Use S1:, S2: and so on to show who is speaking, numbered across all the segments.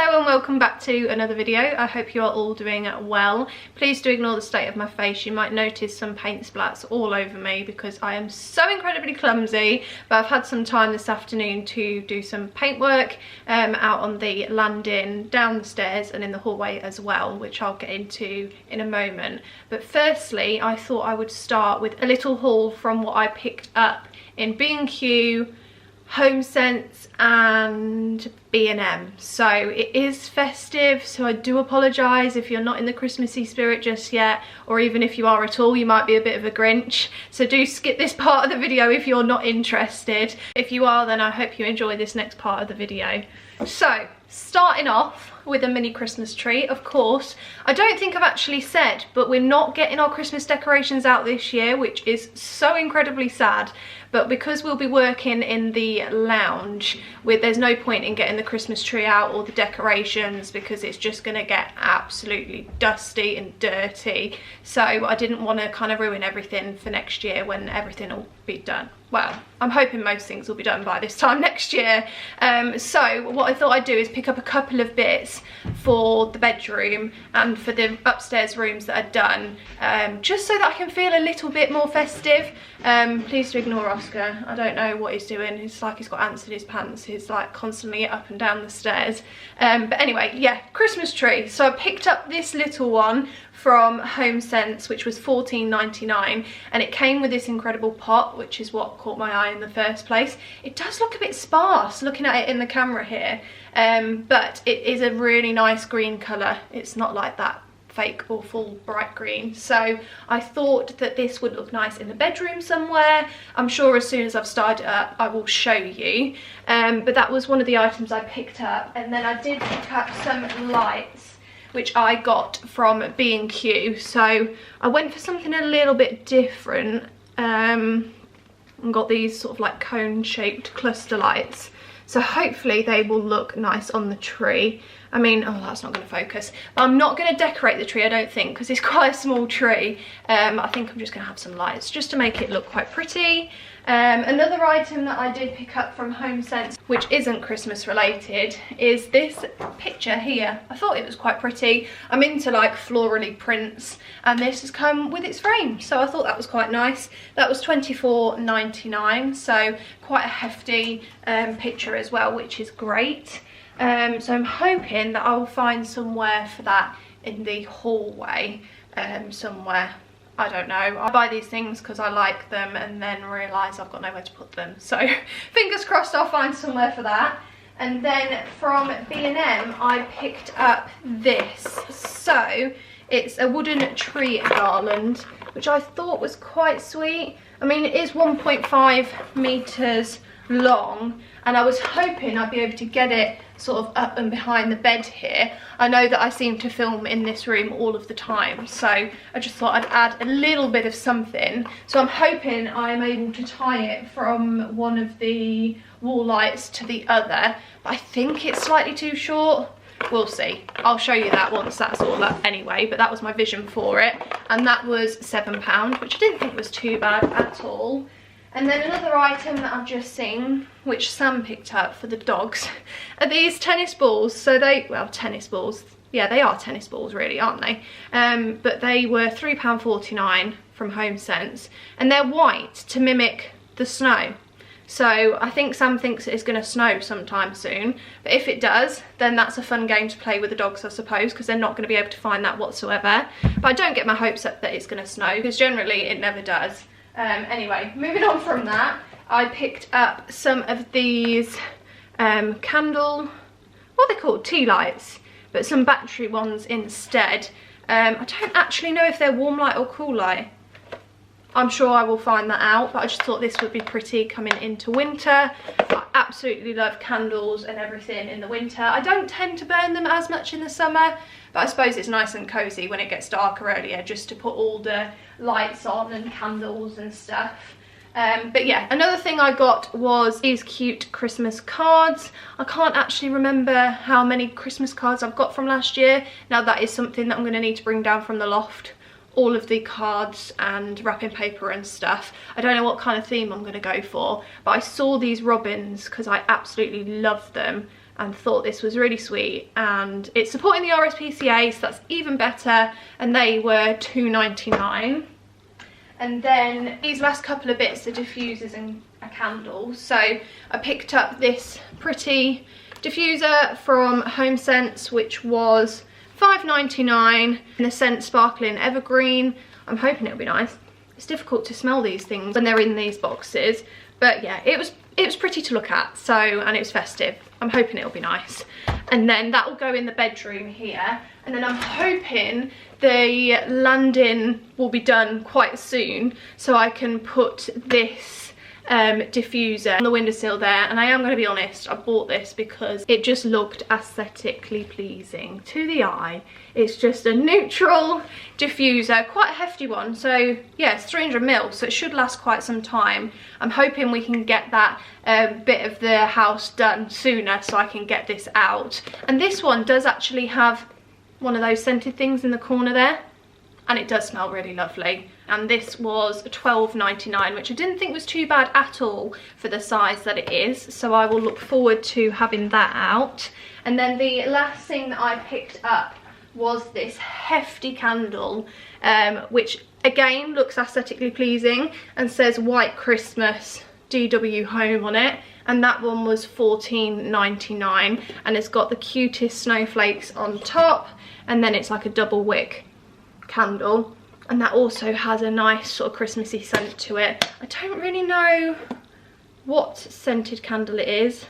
S1: Hello and welcome back to another video. I hope you are all doing well. Please do ignore the state of my face. You might notice some paint splats all over me because I am so incredibly clumsy, but I've had some time this afternoon to do some paint work out on the landing, down the stairs and in the hallway as well, which I'll get into in a moment. But firstly, I thought I would start with a little haul from what I picked up in B&Q, Homesense and B&M. So it is festive, so I do apologise if you're not in the Christmassy spirit just yet, or even if you are at all, you might be a bit of a Grinch. So do skip this part of the video if you're not interested. If you are, then I hope you enjoy this next part of the video. So starting off with a mini Christmas tree, of course. I don't think I've actually said, but we're not getting our Christmas decorations out this year, which is so incredibly sad. But because we'll be working in the lounge, there's no point in getting the Christmas tree out or the decorations because it's just going to get absolutely dusty and dirty. So I didn't want to kind of ruin everything for next year when everything will be done. Well, I'm hoping most things will be done by this time next year. So what I thought I'd do is pick up a couple of bits for the bedroom and for the upstairs rooms that are done, just so that I can feel a little bit more festive. Please do ignore Oscar. I don't know what he's doing. It's like he's got ants in his pants. He's like constantly up and down the stairs. But anyway, yeah, Christmas tree. So I picked up this little one from Homesense, which was $14.99, and it came with this incredible pot, which is what caught my eye in the first place. It does look a bit sparse looking at it in the camera here, but it is a really nice green colour. It's not like that fake awful bright green, so I thought that this would look nice in the bedroom somewhere. I'm sure as soon as I've started it up I will show you, but that was one of the items I picked up. And then I did pick up some lights which I got from B&Q. So I went for something a little bit different, and got these sort of like cone shaped cluster lights. So hopefully they will look nice on the tree. I mean, oh, that's not going to focus. But I'm not going to decorate the tree, I don't think, because it's quite a small tree. I think I'm just going to have some lights just to make it look quite pretty. Another item that I did pick up from Homesense, which isn't Christmas related, is this picture here. I thought it was quite pretty. I'm into like florally prints, and this has come with its frame, so I thought that was quite nice. That was $24.99, so quite a hefty picture as well, which is great. So I'm hoping that I'll find somewhere for that in the hallway somewhere. I don't know. I buy these things because I like them and then realise I've got nowhere to put them. So fingers crossed I'll find somewhere for that. And then from B&M I picked up this. So it's a wooden tree garland, which I thought was quite sweet. I mean, it is 1.5 metres long, and I was hoping I'd be able to get it sort of up and behind the bed here. I know that I seem to film in this room all of the time, so I just thought I'd add a little bit of something. So I'm hoping I'm able to tie it from one of the wall lights to the other, but I think it's slightly too short. We'll see. I'll show you that once that's all up anyway, but that was my vision for it, and that was £7, which I didn't think was too bad at all. And then another item that I've just seen, which Sam picked up for the dogs, are these tennis balls. So well, tennis balls, yeah, they are tennis balls really, aren't they? But they were £3.49 from Homesense, and they're white to mimic the snow. So I think Sam thinks it's going to snow sometime soon, but if it does, then that's a fun game to play with the dogs, I suppose, because they're not going to be able to find that whatsoever. But I don't get my hopes up that it's going to snow, because generally it never does. Anyway, moving on from that, I picked up some of these candle, what are they called, tea lights, but some battery ones instead. I don't actually know if they're warm light or cool light. I'm sure I will find that out, but I just thought this would be pretty coming into winter. I absolutely love candles and everything in the winter. I don't tend to burn them as much in the summer, but I suppose it's nice and cozy when it gets darker earlier, just to put all the lights on and candles and stuff. But yeah, another thing I got was these cute Christmas cards. I can't actually remember how many Christmas cards I've got from last year. Now that is something that I'm going to need to bring down from the loft all of the cards and wrapping paper and stuff. I don't know what kind of theme I'm going to go for, but I saw these robins because I absolutely love them and thought this was really sweet, and it's supporting the RSPCA, so that's even better, and they were £2.99. And then these last couple of bits are diffusers and a candle. So I picked up this pretty diffuser from Homesense, which was £5.99 in the scent Sparkling Evergreen. I'm hoping it'll be nice. It's difficult to smell these things when they're in these boxes, but yeah, it was pretty to look at. So, and it was festive. I'm hoping it'll be nice. And then that will go in the bedroom here, and then I'm hoping the landing will be done quite soon so I can put this diffuser on the windowsill there. And I am going to be honest, I bought this because it just looked aesthetically pleasing to the eye. It's just a neutral diffuser, quite a hefty one, so yeah, it's 300ml, so it should last quite some time. I'm hoping we can get that bit of the house done sooner so I can get this out. And this one does actually have one of those scented things in the corner there, and it does smell really lovely. And this was £12.99, which I didn't think was too bad at all for the size that it is, so I will look forward to having that out. And then the last thing that I picked up was this hefty candle, which again looks aesthetically pleasing and says White Christmas DW Home on it, and that one was £14.99, and it's got the cutest snowflakes on top, and then it's like a double wick candle, and that also has a nice sort of Christmassy scent to it. I don't really know what scented candle it is,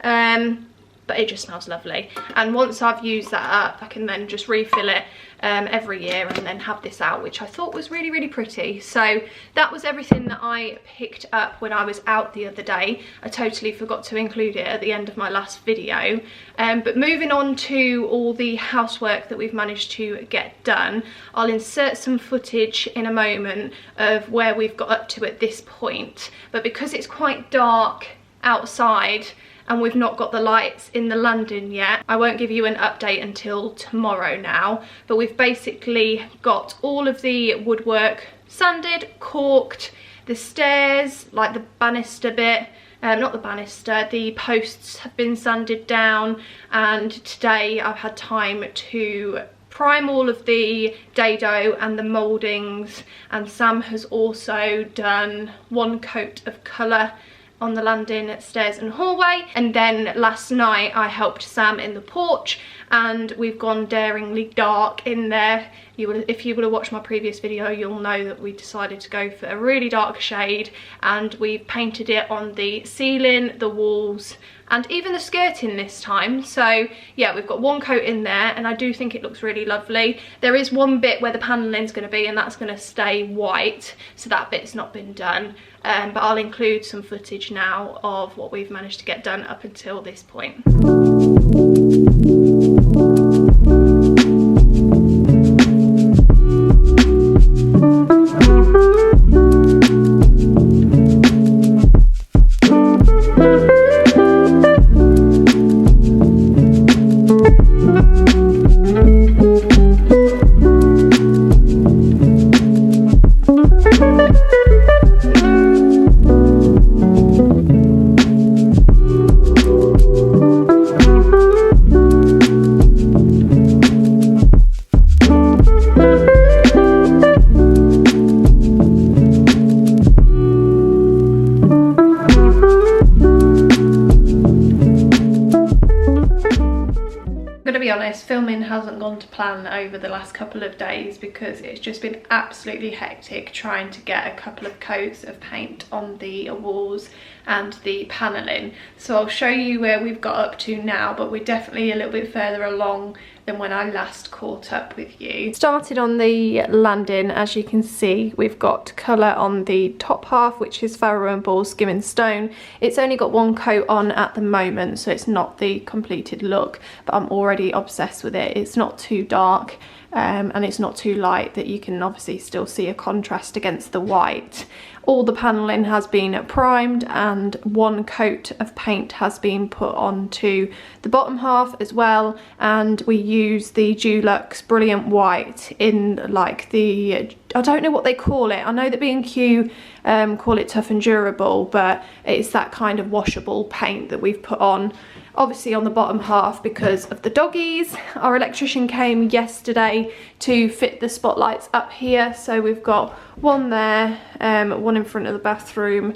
S1: but it just smells lovely. And once I've used that up, I can then just refill it every year and then have this out, which I thought was really, really pretty. So that was everything that I picked up when I was out the other day. I totally forgot to include it at the end of my last video. But moving on to all the housework that we've managed to get done, I'll insert some footage in a moment of where we've got up to at this point. But because it's quite dark outside and we've not got the lights in the landing yet, I won't give you an update until tomorrow now. But we've basically got all of the woodwork sanded, caulked, the stairs, like the banister bit, not the banister, the posts have been sanded down, and today I've had time to prime all of the dado and the mouldings, and Sam has also done one coat of colour on the landing, stairs and hallway. And then last night I helped Sam in the porch, and we've gone daringly dark in there. If you would have watched my previous video, you'll know that we decided to go for a really dark shade, and we painted it on the ceiling, the walls, and even the skirting this time. So yeah, we've got one coat in there, and I do think it looks really lovely. There is one bit where the panelling's going to be, and that's going to stay white, so that bit's not been done. But I'll include some footage now of what we've managed to get done up until this point. Filming hasn't gone to plan over the last couple of days because it's just been absolutely hectic trying to get a couple of coats of paint on the walls and the panelling. So I'll show you where we've got up to now, but we're definitely a little bit further along than when I last caught up with you. Started on the landing, as you can see, we've got colour on the top half, which is Farrow and Ball Skimming Stone. It's only got one coat on at the moment, so it's not the completed look, but I'm already obsessed with it. It's not too dark, and it's not too light, that you can obviously still see a contrast against the white. All the panelling has been primed and one coat of paint has been put onto the bottom half as well, and we use the Dulux Brilliant White in like the, I don't know what they call it, I know that B&Q call it Tough and Durable, but it's that kind of washable paint that we've put on. Obviously on the bottom half because of the doggies. Our electrician came yesterday to fit the spotlights up here, so we've got one there, one in front of the bathroom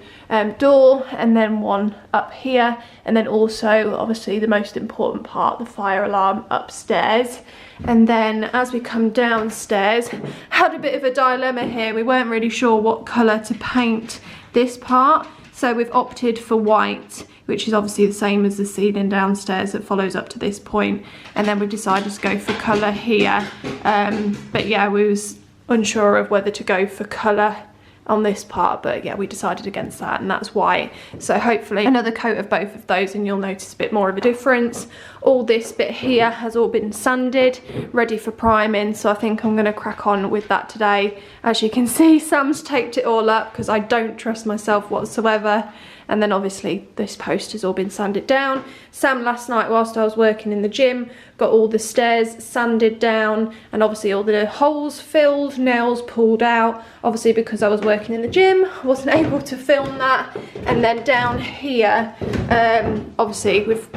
S1: door, and then one up here, and then also obviously the most important part, the fire alarm upstairs. And then as we come downstairs, had a bit of a dilemma here. We weren't really sure what colour to paint this part, so we've opted for white, which is obviously the same as the ceiling downstairs that follows up to this point, and then we decided to go for colour here. But yeah, we was unsure of whether to go for colour on this part, but yeah, we decided against that, and that's white. So hopefully another coat of both of those and you'll notice a bit more of a difference. All this bit here has all been sanded, ready for priming, so I think I'm going to crack on with that today. As you can see, Sam's taped it all up because I don't trust myself whatsoever. And then obviously this post has all been sanded down. Sam last night whilst I was working in the gym got all the stairs sanded down, and obviously all the holes filled, nails pulled out. Obviously because I was working in the gym, I wasn't able to film that. And then down here, obviously we've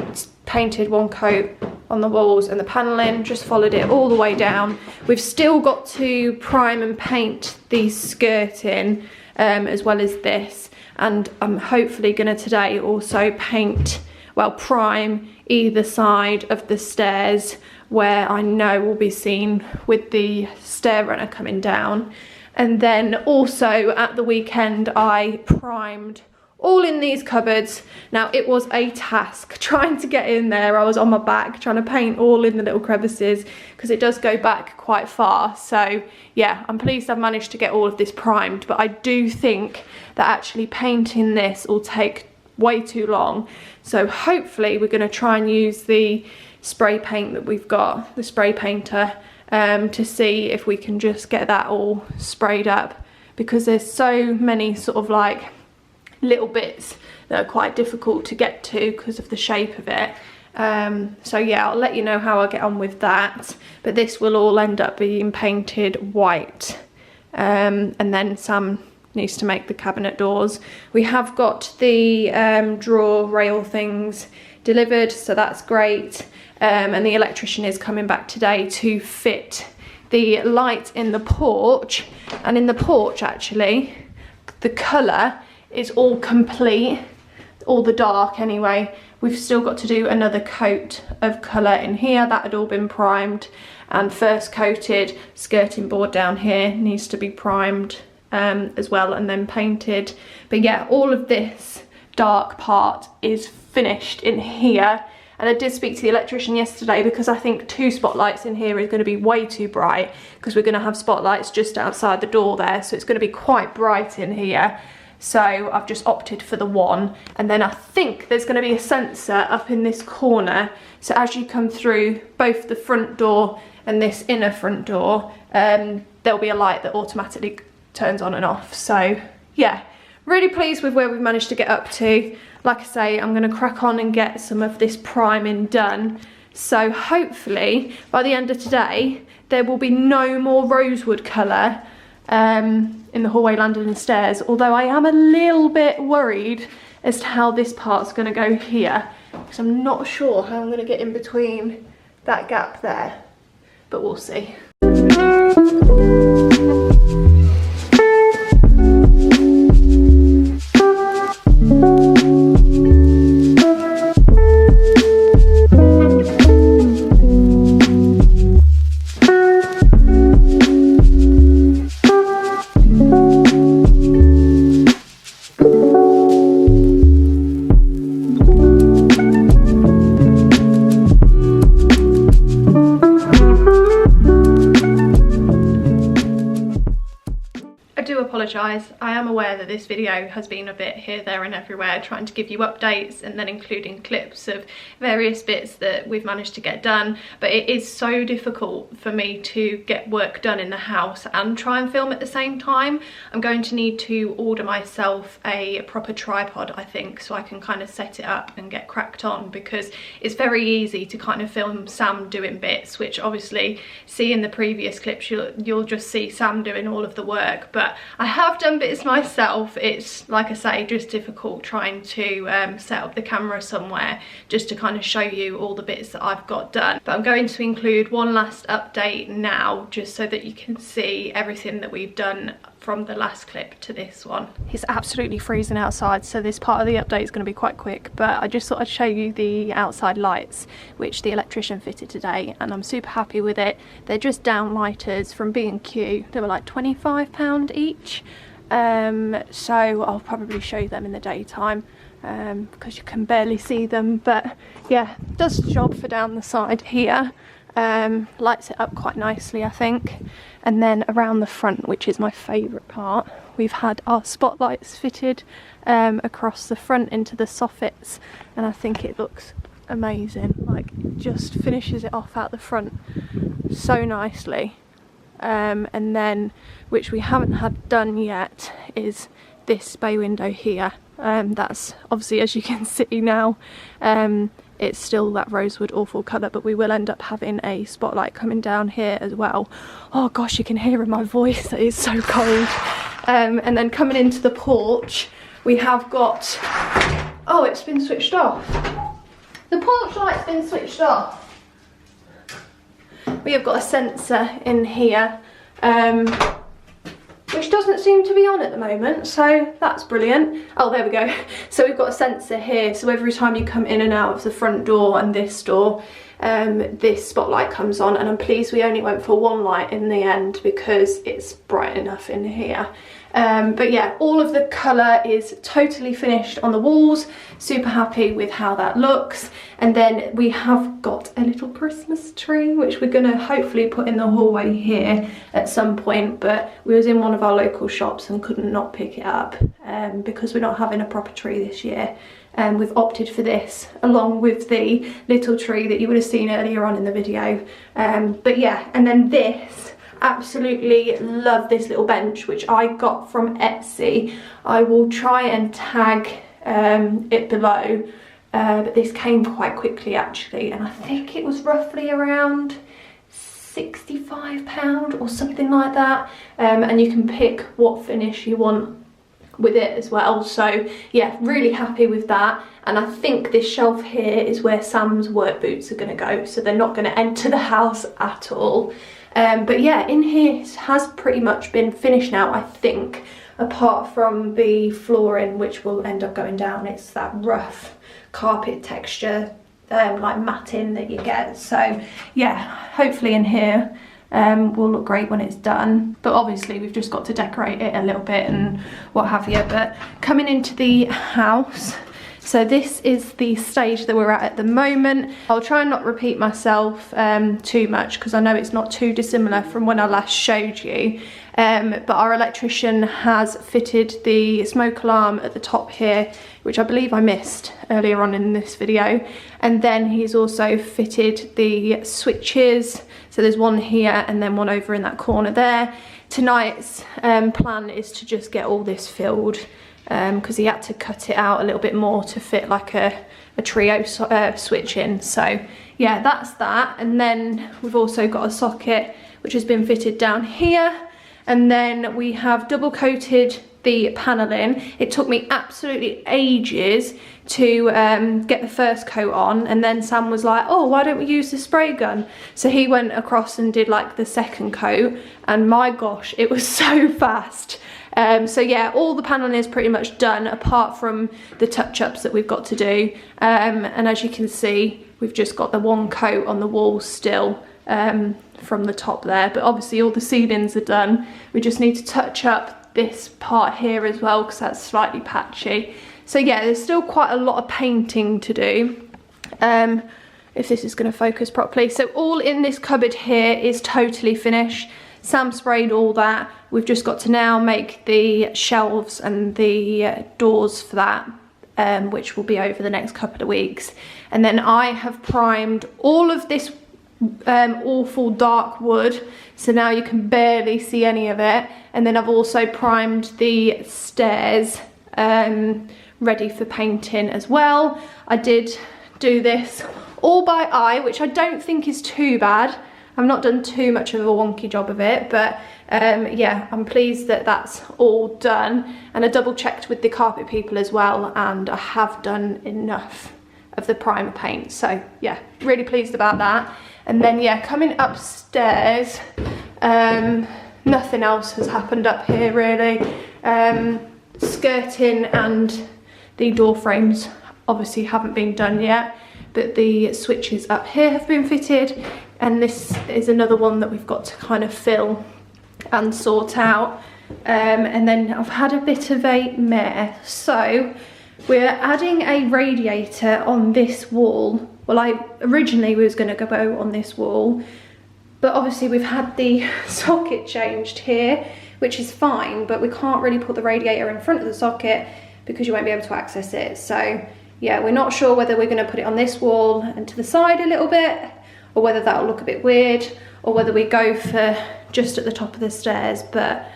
S1: painted one coat on the walls and the panelling, just followed it all the way down. We've still got to prime and paint the skirting as well as this. And I'm hopefully going to today also paint, well, prime either side of the stairs where I know will be seen with the stair runner coming down. And then also at the weekend I primed all in these cupboards. Now it was a task trying to get in there. I was on my back trying to paint all in the little crevices because it does go back quite far. So yeah, I'm pleased I've managed to get all of this primed, but I do think that actually painting this will take way too long. So hopefully we're going to try and use the spray paint that we've got, the spray painter, to see if we can just get that all sprayed up, because there's so many sort of like little bits that are quite difficult to get to because of the shape of it. So yeah, I'll let you know how I get on with that, but this will all end up being painted white. And then Sam needs to make the cabinet doors. We have got the drawer rail things delivered, so that's great. And the electrician is coming back today to fit the light in the porch. And in the porch actually, the colour is all complete, all the dark anyway. We've still got to do another coat of colour in here. That had all been primed and first coated. Skirting board down here needs to be primed as well, and then painted. But yeah, all of this dark part is finished in here. And I did speak to the electrician yesterday because I think 2 spotlights in here is going to be way too bright, because we're going to have spotlights just outside the door there, so it's going to be quite bright in here. So I've just opted for the one, and then I think there's going to be a sensor up in this corner, so as you come through both the front door and this inner front door, there'll be a light that automatically turns on and off. So yeah, really pleased with where we've managed to get up to. Like I say, I'm going to crack on and get some of this priming done, so hopefully by the end of today there will be no more rosewood colour in the hallway, landing and stairs, although I am a little bit worried as to how this part's going to go here, because I'm not sure how I'm going to get in between that gap there, but we'll see. apologise. I am aware that this video has been a bit here, there and everywhere, trying to give you updates and then including clips of various bits that we've managed to get done, but it is so difficult for me to get work done in the house and try and film at the same time. I'm going to need to order myself a proper tripod, I think, so I can kind of set it up and get cracked on, because it's very easy to kind of film Sam doing bits, which obviously, see in the previous clips, you'll just see Sam doing all of the work, but I have done bits myself. It's, like I say, just difficult trying to set up the camera somewhere just to kind of show you all the bits that I've got done. But I'm going to include one last update now, just so that you can see everything that we've done from the last clip to this one. It's absolutely freezing outside, so this part of the update is going to be quite quick, but I just thought I'd show you the outside lights which the electrician fitted today, and I'm super happy with it. They're just downlighters from B&Q. They were like £25 each, so I'll probably show you them in the daytime because you can barely see them, but yeah, does the job for down the side here. Lights it up quite nicely, I think. And then around the front, which is my favourite part, we've had our spotlights fitted across the front into the soffits, and I think it looks amazing. Like, it just finishes it off out the front so nicely. And then, which we haven't had done yet, is this bay window here. That's obviously, as you can see now, it's still that rosewood awful colour, but we will end up having a spotlight coming down here as well. Oh gosh, you can hear in my voice that it's so cold. And then coming into the porch, we have got, oh, it's been switched off. The porch light's been switched off. We have got a sensor in here, which doesn't seem to be on at the moment, so that's brilliant. Oh, there we go. So we've got a sensor here, so every time you come in and out of the front door and this door, this spotlight comes on, and I'm pleased we only went for one light in the end because it's bright enough in here. But yeah, all of the colour is totally finished on the walls. Super happy with how that looks. And then we have got a little Christmas tree, which we're going to hopefully put in the hallway here at some point, but we was in one of our local shops and couldn't not pick it up because we're not having a proper tree this year. We've opted for this along with the little tree that you would have seen earlier on in the video. But yeah, and then this, absolutely love this little bench, which I got from Etsy. I will try and tag it below, but this came quite quickly actually, and I think it was roughly around £65 or something like that, and you can pick what finish you want with it as well. So yeah, really happy with that. And I think this shelf here is where Sam's work boots are going to go, so they're not going to enter the house at all. But yeah, in here has pretty much been finished now, I think, apart from the flooring, which will end up going down. It's that rough carpet texture, like matting that you get. So yeah, hopefully in here will look great when it's done, but obviously we've just got to decorate it a little bit and what have you. But coming into the house, so this is the stage that we're at the moment. I'll try and not repeat myself too much, because I know it's not too dissimilar from when I last showed you, but our electrician has fitted the smoke alarm at the top here, which I believe I missed earlier on in this video, and then he's also fitted the switches. So there's one here and then one over in that corner there. Tonight's plan is to just get all this filled, because he had to cut it out a little bit more to fit like a trio switch in. So yeah, that's that. And then we've also got a socket which has been fitted down here, and then we have double coated the paneling. It took me absolutely ages to get the first coat on, and then Sam was like, oh, why don't we use the spray gun? So he went across and did like the second coat, and my gosh, it was so fast. So yeah, all the paneling is pretty much done apart from the touch-ups that we've got to do, and as you can see, we've just got the one coat on the wall still from the top there, but obviously all the ceilings are done. We just need to touch up this part here as well, because that's slightly patchy. So yeah, there's still quite a lot of painting to do, if this is going to focus properly. So all in this cupboard here is totally finished. Sam sprayed all that. We've just got to now make the shelves and the doors for that, which will be over the next couple of weeks. And then I have primed all of this awful dark wood, so now you can barely see any of it. And then I've also primed the stairs ready for painting as well. I did do this all by eye, which I don't think is too bad. I've not done too much of a wonky job of it, but yeah, I'm pleased that that's all done. And I double checked with the carpet people as well, and I have done enough of the primer paint. So yeah, really pleased about that. And then yeah, coming upstairs, nothing else has happened up here really. Skirting and the door frames obviously haven't been done yet, but the switches up here have been fitted, and this is another one that we've got to kind of fill and sort out. And then I've had a bit of a mare, so we're adding a radiator on this wall. Well, originally we was going to go on this wall, but obviously we've had the socket changed here, which is fine, but we can't really put the radiator in front of the socket because you won't be able to access it. So yeah, we're not sure whether we're going to put it on this wall and to the side a little bit, or whether that'll look a bit weird, or whether we go for just at the top of the stairs, but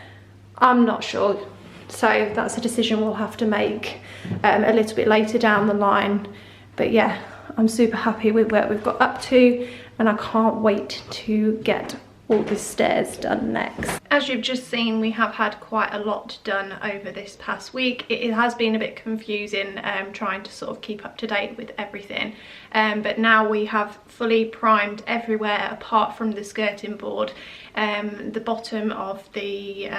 S1: I'm not sure. So that's a decision we'll have to make a little bit later down the line. But yeah, I'm super happy with where we've got up to, and I can't wait to get all the stairs done next. As you've just seen, we have had quite a lot done over this past week. It has been a bit confusing trying to sort of keep up to date with everything, but now we have fully primed everywhere apart from the skirting board. The bottom of the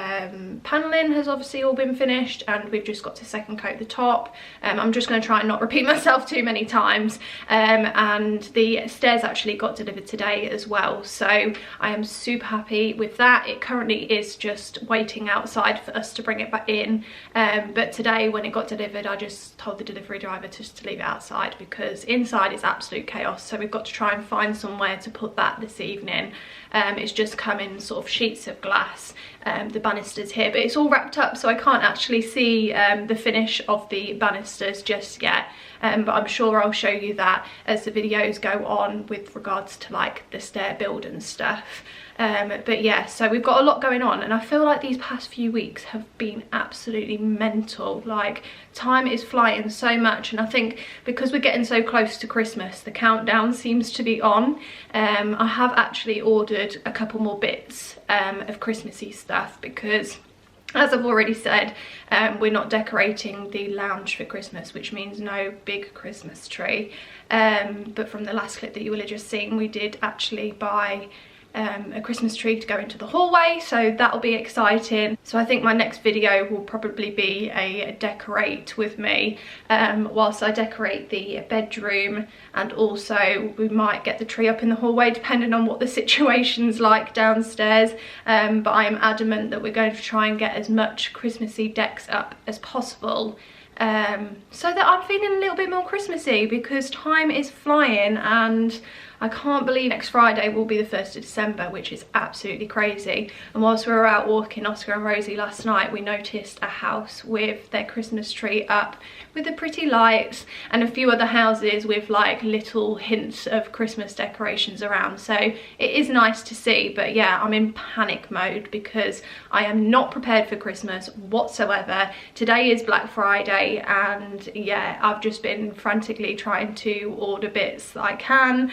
S1: panelling has obviously all been finished, and we've just got to second coat the top. I'm just going to try and not repeat myself too many times, and the stairs actually got delivered today as well, so I am super happy with that. It currently is just waiting outside for us to bring it back in, but today when it got delivered I just told the delivery driver just to leave it outside because inside is absolute chaos, so we've got to try and find somewhere to put that this evening. It's just come in sort of sheets of glass, the banisters here, but it's all wrapped up, so I can't actually see the finish of the banisters just yet, but I'm sure I'll show you that as the videos go on with regards to like the stair build and stuff. But yeah, so we've got a lot going on, and I feel like these past few weeks have been absolutely mental. Like, time is flying so much, and I think because we're getting so close to Christmas, the countdown seems to be on. I have actually ordered a couple more bits of Christmassy stuff because, as I've already said, we're not decorating the lounge for Christmas, which means no big Christmas tree. But from the last clip that you will have just seen, we did actually buy a Christmas tree to go into the hallway, so that'll be exciting. So I think my next video will probably be a decorate with me whilst I decorate the bedroom, and also we might get the tree up in the hallway depending on what the situation's like downstairs, but I am adamant that we're going to try and get as much Christmassy decks up as possible, so that I'm feeling a little bit more Christmassy, because time is flying and I can't believe next Friday will be the 1st of December, which is absolutely crazy. And whilst we were out walking, Oscar and Rosie, last night, we noticed a house with their Christmas tree up with the pretty lights, and a few other houses with like little hints of Christmas decorations around. So it is nice to see, but yeah, I'm in panic mode because I am not prepared for Christmas whatsoever. Today is Black Friday, and yeah, I've just been frantically trying to order bits that I can.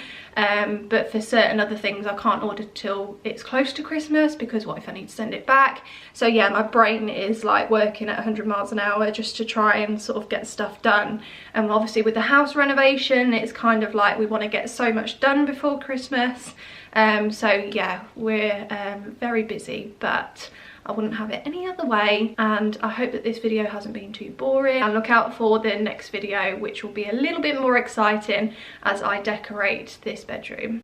S1: But for certain other things I can't order till it's close to Christmas, because what if I need to send it back? So yeah, my brain is like working at 100 miles an hour just to try and sort of get stuff done. And obviously with the house renovation, it's kind of like we want to get so much done before Christmas. So yeah, we're very busy, but I wouldn't have it any other way, and I hope that this video hasn't been too boring. And look out for the next video, which will be a little bit more exciting as I decorate this bedroom.